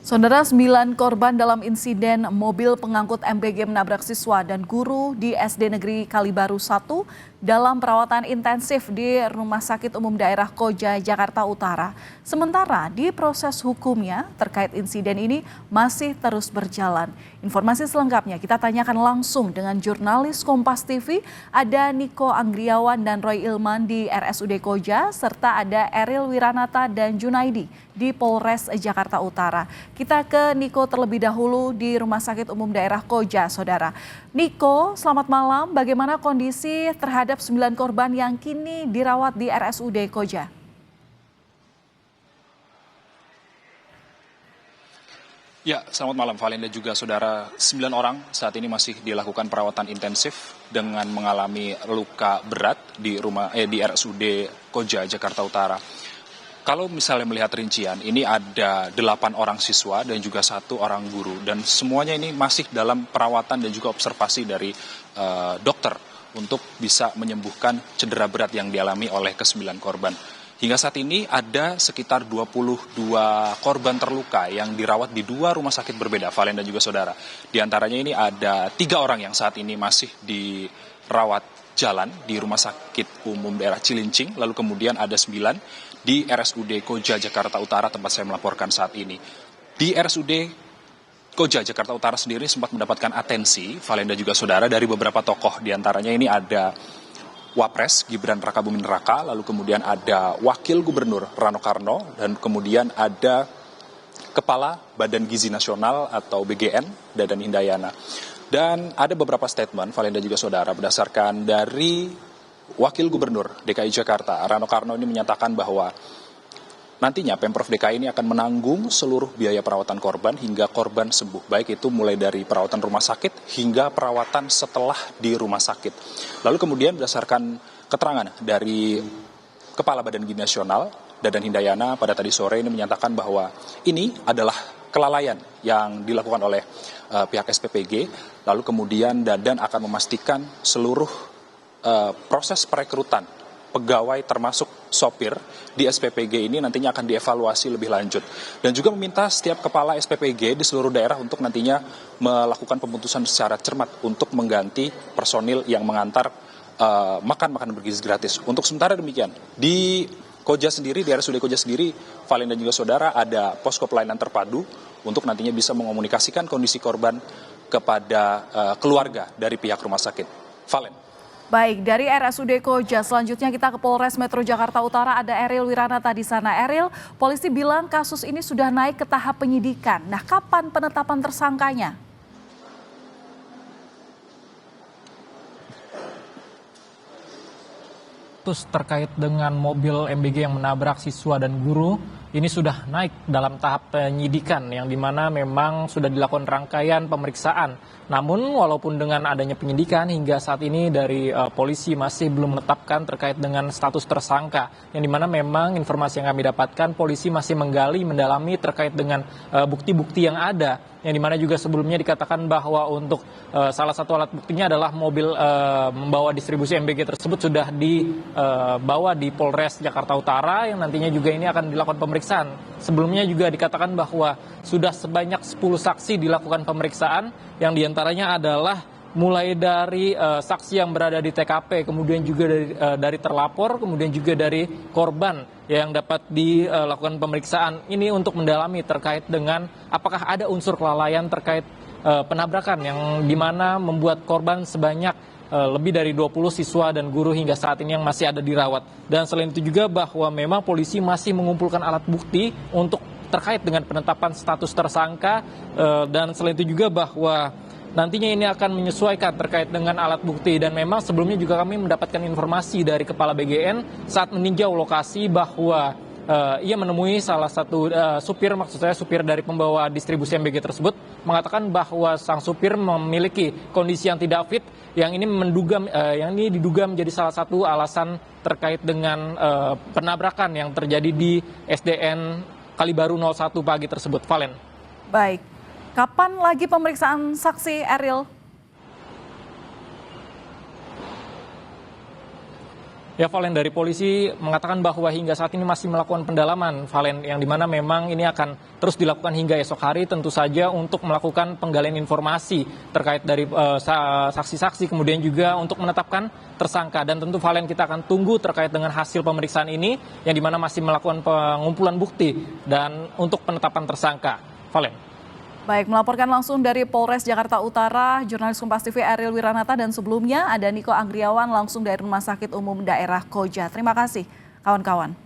Saudara, 9 korban dalam insiden mobil pengangkut MBG menabrak siswa dan guru di SD Negeri Kalibaru 1 dalam perawatan intensif di Rumah Sakit Umum Daerah Koja, Jakarta Utara. Sementara di proses hukumnya terkait insiden ini masih terus berjalan. Informasi selengkapnya kita tanyakan langsung dengan jurnalis Kompas TV, ada Niko Anggriawan dan Roy Ilman di RSUD Koja, serta ada Eril Wiranata dan Junaidi di Polres Jakarta Utara. Kita ke Niko terlebih dahulu di Rumah Sakit Umum Daerah Koja, Saudara. Niko, selamat malam. Bagaimana kondisi terhadap 9 korban yang kini dirawat di RSUD Koja? Ya, selamat malam Valen dan juga saudara. 9 orang saat ini masih dilakukan perawatan intensif dengan mengalami luka berat di RSUD Koja, Jakarta Utara. Kalau misalnya melihat rincian, ini ada 8 orang siswa dan juga 1 orang guru. Dan semuanya ini masih dalam perawatan dan juga observasi dari dokter untuk bisa menyembuhkan cedera berat yang dialami oleh ke-9 korban. Hingga saat ini ada sekitar 22 korban terluka yang dirawat di 2 rumah sakit berbeda, Valen dan juga saudara. Di antaranya ini ada 3 orang yang saat ini masih dirawat jalan di Rumah Sakit Umum Daerah Cilincing, lalu kemudian ada 9 di RSUD Koja, Jakarta Utara, tempat saya melaporkan saat ini. Di RSUD Koja, Jakarta Utara sendiri sempat mendapatkan atensi, Valen dan juga saudara, dari beberapa tokoh. Di antaranya ini ada Wapres Gibran Rakabuming Raka, lalu kemudian ada Wakil Gubernur Rano Karno, dan kemudian ada Kepala Badan Gizi Nasional atau BGN, Dadan Hindayana. Dan ada beberapa statement, Valen dan juga saudara, berdasarkan dari Wakil Gubernur DKI Jakarta, Rano Karno, ini menyatakan bahwa nantinya Pemprov DKI ini akan menanggung seluruh biaya perawatan korban hingga korban sembuh, baik itu mulai dari perawatan rumah sakit hingga perawatan setelah di rumah sakit. Lalu kemudian berdasarkan keterangan dari Kepala Badan Gizi Nasional, Dadan Hindayana, pada tadi sore ini menyatakan bahwa ini adalah kelalaian yang dilakukan oleh pihak SPPG, lalu kemudian Dadan akan memastikan seluruh proses perekrutan pegawai termasuk sopir di SPPG ini nantinya akan dievaluasi lebih lanjut. Dan juga meminta setiap kepala SPPG di seluruh daerah untuk nantinya melakukan pemutusan secara cermat untuk mengganti personil yang mengantar makan bergizi gratis. Untuk sementara demikian, di Koja sendiri, di RSUD Koja sendiri, Valen dan juga saudara, ada posko pelayanan terpadu untuk nantinya bisa mengomunikasikan kondisi korban kepada keluarga dari pihak rumah sakit. Valen. Baik, dari RSUD Koja, selanjutnya kita ke Polres Metro Jakarta Utara, ada Eril Wiranata di sana. Eril, polisi bilang kasus ini sudah naik ke tahap penyidikan. Nah, kapan penetapan tersangkanya? Terkait dengan mobil MBG yang menabrak siswa dan guru, ini sudah naik dalam tahap penyidikan yang dimana memang sudah dilakukan rangkaian pemeriksaan. Namun walaupun dengan adanya penyidikan hingga saat ini dari polisi masih belum menetapkan terkait dengan status tersangka. Yang dimana memang informasi yang kami dapatkan, polisi masih menggali, mendalami terkait dengan bukti-bukti yang ada. Yang dimana juga sebelumnya dikatakan bahwa untuk salah satu alat buktinya adalah mobil membawa distribusi MBG tersebut sudah dibawa di Polres Jakarta Utara yang nantinya juga ini akan dilakukan pemeriksaan. Sebelumnya juga dikatakan bahwa sudah sebanyak 10 saksi dilakukan pemeriksaan yang diantaranya adalah mulai dari saksi yang berada di TKP, kemudian juga dari terlapor, kemudian juga dari korban yang dapat dilakukan pemeriksaan ini untuk mendalami terkait dengan apakah ada unsur kelalaian terkait penabrakan yang dimana membuat korban sebanyak lebih dari 20 siswa dan guru hingga saat ini yang masih ada dirawat. Dan selain itu juga bahwa memang polisi masih mengumpulkan alat bukti untuk terkait dengan penetapan status tersangka, dan selain itu juga bahwa nantinya ini akan menyesuaikan terkait dengan alat bukti. Dan memang sebelumnya juga kami mendapatkan informasi dari Kepala BGN saat meninjau lokasi bahwa ia menemui salah satu supir dari pembawa distribusi MBG tersebut, mengatakan bahwa sang supir memiliki kondisi yang tidak fit, yang ini diduga menjadi salah satu alasan terkait dengan penabrakan yang terjadi di SDN Kalibaru 01 pagi tersebut. Valen. Baik, kapan lagi pemeriksaan saksi, Eril? Ya, Valen, dari polisi mengatakan bahwa hingga saat ini masih melakukan pendalaman, Valen, yang dimana memang ini akan terus dilakukan hingga esok hari, tentu saja untuk melakukan penggalian informasi terkait dari saksi-saksi, kemudian juga untuk menetapkan tersangka. Dan tentu, Valen, kita akan tunggu terkait dengan hasil pemeriksaan ini, yang dimana masih melakukan pengumpulan bukti dan untuk penetapan tersangka. Valen. Baik, melaporkan langsung dari Polres Jakarta Utara, jurnalis Kompas TV Ariel Wiranata, dan sebelumnya ada Niko Anggriawan langsung dari Rumah Sakit Umum Daerah Koja. Terima kasih, kawan-kawan.